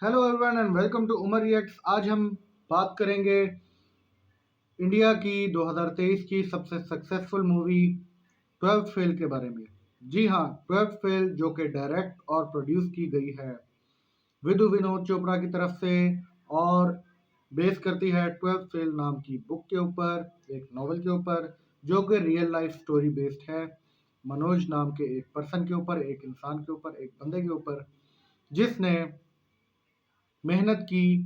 Hello everyone and welcome to Umar reacts. आज हम बात करेंगे इंडिया की 2023 की सबसे सक्सेसफुल मूवी 12th फेल के बारे में। जी हाँ, 12th फेल जो कि डायरेक्ट और प्रोड्यूस की गई है विदु विनोद चोपड़ा की तरफ से और बेस करती है 12th फेल नाम की बुक के ऊपर, एक नॉवल के ऊपर जो कि रियल लाइफ स्टोरी बेस्ड है। मनोज नाम के एक पर्सन के ऊपर, एक इंसान के ऊपर, एक बंदे के ऊपर जिसने मेहनत की,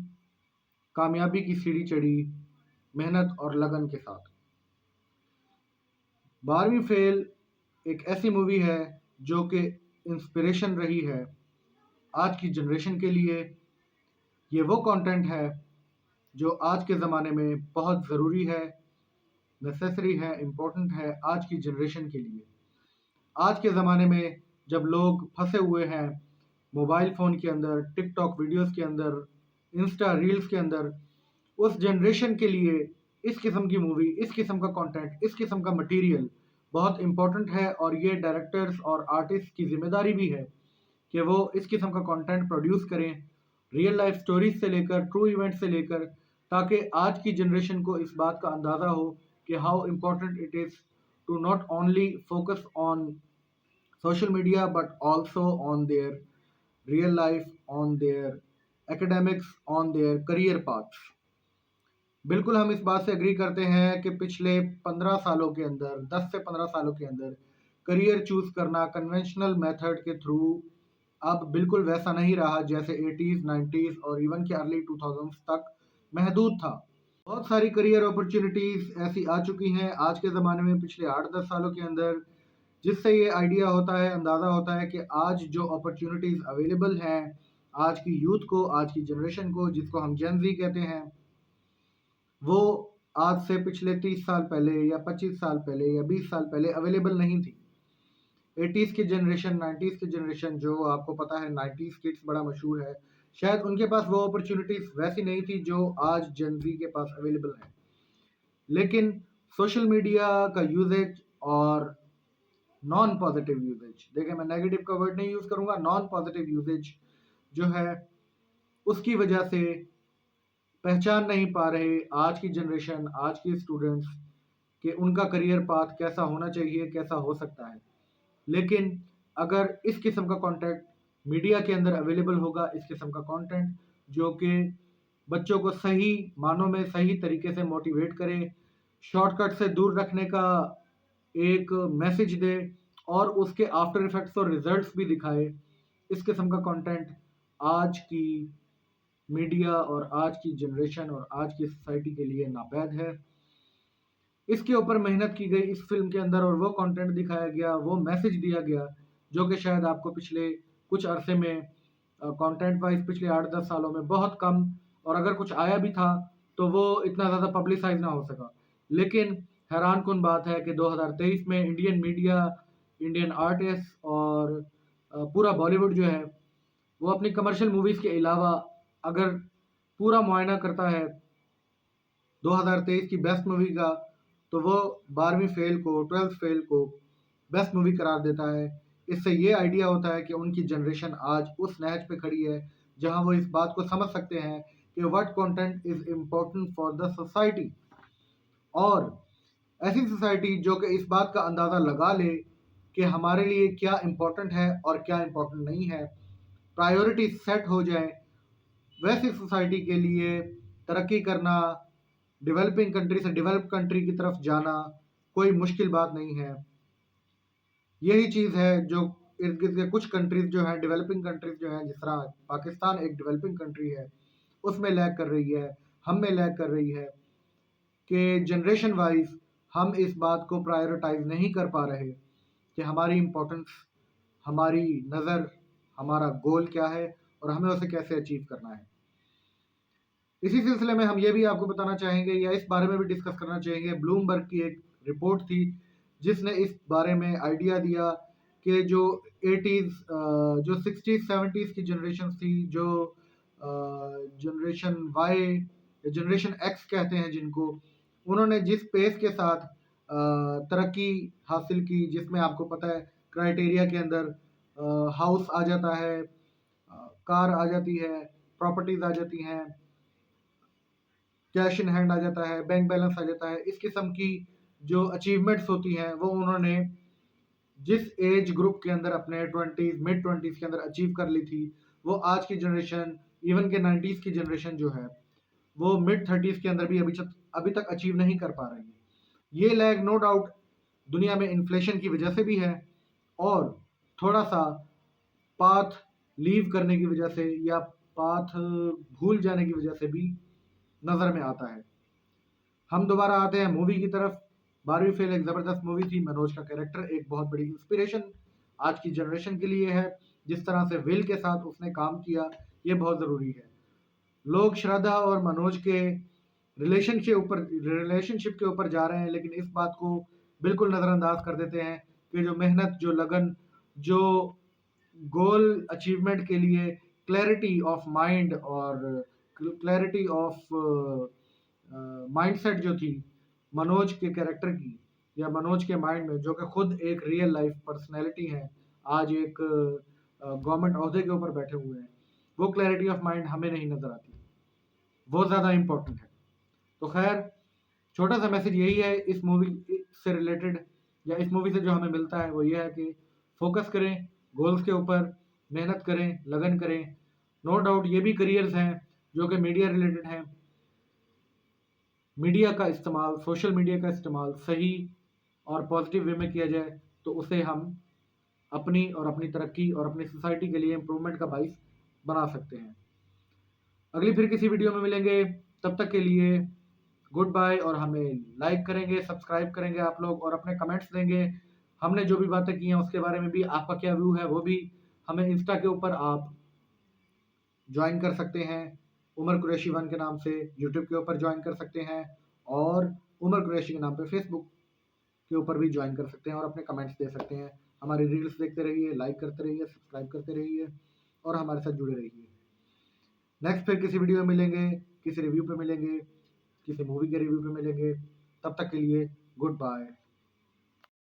कामयाबी की सीढ़ी चढ़ी, मेहनत और लगन के साथ। 12वीं फेल एक ऐसी मूवी है जो कि इंस्पिरेशन रही है आज की जनरेशन के लिए। ये वो कंटेंट है जो आज के ज़माने में बहुत ज़रूरी है, नेसेसरी है, इम्पोर्टेंट है आज की जनरेशन के लिए। आज के ज़माने में जब लोग फंसे हुए हैं मोबाइल फ़ोन के अंदर, टिकटॉक वीडियोस के अंदर, इंस्टा रील्स के अंदर, उस जनरेशन के लिए इस किस्म की मूवी, इस किस्म का कंटेंट, इस किस्म का मटेरियल बहुत इम्पोर्टेंट है। और ये डायरेक्टर्स और आर्टिस्ट की जिम्मेदारी भी है कि वो इस किस्म का कंटेंट प्रोड्यूस करें, रियल लाइफ स्टोरीज से लेकर, ट्रू इवेंट से लेकर, ताकि आज की जनरेशन को इस बात का अंदाज़ा हो कि how important it is to not only focus on social media but also on their real life, on their academics, on their career paths। बिल्कुल हम इस बात से एग्री करते हैं कि पिछले 15 सालों के अंदर, 10 से 15 सालों के अंदर करियर चूज करना कन्वेंशनल मेथड के थ्रू अब बिल्कुल वैसा नहीं रहा जैसे 80s, 90s और इवन के अर्ली 2000s तक महदूद था। बहुत सारी करियर अपॉर्चुनिटीज ऐसी आ चुकी हैं आज के ज़माने में पिछले 8-10 सालों के अंदर, जिससे ये आइडिया होता है, अंदाज़ा होता है कि आज जो अपॉर्चुनिटीज़ अवेलेबल हैं आज की यूथ को, आज की जनरेशन को, जिसको हम जेन ज़ी कहते हैं, वो आज से पिछले 30 साल पहले या 25 साल पहले या 20 साल पहले अवेलेबल नहीं थी। 80s की जनरेशन, 90s की जनरेशन, जो आपको पता है 90s किड्स बड़ा मशहूर है, शायद उनके पास वो अपॉर्चुनिटीज़ वैसी नहीं थी जो आज जेन ज़ी के पास अवेलेबल है। लेकिन सोशल मीडिया का यूजेज और नॉन पॉजिटिव यूजेज, देखिए मैं नेगेटिव का वर्ड नहीं यूज करूंगा, नॉन पॉजिटिव यूजेज जो है उसकी वजह से पहचान नहीं पा रहे आज की जनरेशन, आज के स्टूडेंट्स कि उनका करियर पाथ कैसा होना चाहिए, कैसा हो सकता है। लेकिन अगर इस किस्म का कंटेंट मीडिया के अंदर अवेलेबल होगा, इस किस्म का कंटेंट जो कि बच्चों को सही मानों में सही तरीके से मोटिवेट करे, शॉर्टकट से दूर रखने का एक मैसेज दे और उसके आफ्टर इफेक्ट्स और रिजल्ट्स भी दिखाए, इस किस्म का कंटेंट आज की मीडिया और आज की जनरेशन और आज की सोसाइटी के लिए नापैद है। इसके ऊपर मेहनत की गई इस फिल्म के अंदर और वो कंटेंट दिखाया गया, वो मैसेज दिया गया जो कि शायद आपको पिछले कुछ अरसे में कंटेंट वाइज पिछले 8-10 सालों में बहुत कम, और अगर कुछ आया भी था तो वो इतना ज़्यादा पब्लिसाइज ना हो सका। लेकिन हैरान कुन बात है कि 2023 में इंडियन मीडिया, इंडियन आर्टिस्ट और पूरा बॉलीवुड जो है वो अपनी कमर्शियल मूवीज़ के अलावा अगर पूरा मुआयना करता है 2023 की बेस्ट मूवी का, तो वो 12वीं फेल को, 12th फेल को बेस्ट मूवी करार देता है। इससे ये आइडिया होता है कि उनकी जनरेशन आज उस नहज पे खड़ी है जहां वो इस बात को समझ सकते हैं कि what content is important for the society, और ऐसी सोसाइटी जो कि इस बात का अंदाज़ा लगा ले कि हमारे लिए क्या इम्पोर्टेंट है और क्या इम्पोर्टेंट नहीं है, प्रायोरिटी सेट हो जाए। वैसी सोसाइटी के लिए तरक्की करना, डेवलपिंग कंट्री से डेवलप कंट्री की तरफ जाना कोई मुश्किल बात नहीं है। यही चीज़ है जो इर्द गिर्द के कुछ कंट्रीज जो हैं, डेवलपिंग कंट्रीज जो हैं, जिस तरह पाकिस्तान एक डेवलपिंग कंट्री है, उसमें लैग कर रही है, हम में लैग कर रही है कि जनरेशन वाइज हम इस बात को प्रायोरिटाइज नहीं कर पा रहे कि हमारी इम्पोर्टेंस, हमारी नज़र, हमारा गोल क्या है और हमें उसे कैसे अचीव करना है। इसी सिलसिले में हम ये भी आपको बताना चाहेंगे या इस बारे में भी डिस्कस करना चाहेंगे, ब्लूमबर्ग की एक रिपोर्ट थी जिसने इस बारे में आइडिया दिया कि जो 80s, जो 60s 70s की जनरेशन थी, जो जनरेशन वाई या जनरेशन एक्स कहते हैं जिनको, उन्होंने जिस पेस के साथ तरक्की हासिल की, जिसमें आपको पता है क्राइटेरिया के अंदर हाउस आ जाता है, कार आ जाती है, प्रॉपर्टीज आ जाती हैं, कैश इन हैंड आ जाता है, बैंक बैलेंस आ जाता है। इस किस्म की जो अचीवमेंट्स होती हैं वो उन्होंने जिस एज ग्रुप के अंदर अपने 20s मिड 20s के अंदर अचीव कर ली थी, वो आज की जनरेशन, इवन के 90s की जनरेशन जो है, वो मिड 30s के अंदर भी अभी तक अचीव नहीं कर पा रही है। ये लैग नो डाउट दुनिया में इन्फ्लेशन की वजह से भी है, और थोड़ा सा पाथ लीव करने की वजह से या पाथ भूल जाने की वजह से भी नज़र में आता है। हम दोबारा आते हैं मूवी की तरफ। 12वीं फेल एक ज़बरदस्त मूवी थी। मनोज का कैरेक्टर एक बहुत बड़ी इंस्पिरेशन आज की जनरेशन के लिए है। जिस तरह से विल के साथ उसने काम किया, ये बहुत ज़रूरी है। लोग श्रद्धा और मनोज के रिलेशनशिप के ऊपर जा रहे हैं, लेकिन इस बात को बिल्कुल नज़रअंदाज कर देते हैं कि जो मेहनत, जो लगन, जो गोल अचीवमेंट के लिए क्लैरिटी ऑफ माइंड और क्लैरिटी ऑफ माइंडसेट जो थी मनोज के कैरेक्टर की या मनोज के माइंड में, जो कि खुद एक रियल लाइफ पर्सनैलिटी है, आज एक गवर्नमेंट ओहदे के ऊपर बैठे हुए हैं, वो क्लैरिटी ऑफ माइंड हमें नहीं नज़र आती। वो ज़्यादा इम्पोर्टेंट है। तो खैर, छोटा सा मैसेज यही है इस मूवी से रिलेटेड, या इस मूवी से जो हमें मिलता है वो ये है कि फोकस करें गोल्स के ऊपर, मेहनत करें, लगन करें। नो डाउट ये भी करियर्स हैं जो कि मीडिया रिलेटेड हैं। मीडिया का इस्तेमाल, सोशल मीडिया का इस्तेमाल सही और पॉजिटिव वे में किया जाए तो उसे हम अपनी और अपनी तरक्की और अपनी सोसाइटी के लिए इम्प्रूवमेंट का बाइस बना सकते हैं। अगली फिर किसी वीडियो में मिलेंगे, तब तक के लिए गुड बाय। और हमें लाइक करेंगे, सब्सक्राइब करेंगे आप लोग, और अपने कमेंट्स देंगे। हमने जो भी बातें की हैं उसके बारे में भी आपका क्या व्यू है वो भी हमें इंस्टा के ऊपर आप ज्वाइन कर सकते हैं। उमर कुरैशी 1 के नाम से यूट्यूब के ऊपर ज्वाइन कर सकते हैं, और उमर कुरैशी के नाम पे फेसबुक के ऊपर भी ज्वाइन कर सकते हैं और अपने कमेंट्स दे सकते हैं। हमारी रील्स देखते रहिए, लाइक करते रहिए, सब्सक्राइब करते रहिए और हमारे साथ जुड़े रहिए। नेक्स्ट फिर किसी वीडियो में मिलेंगे, किसी रिव्यू पे मिलेंगे, किसी मूवी के रिव्यू पे मिलेंगे। तब तक के लिए गुड बाय।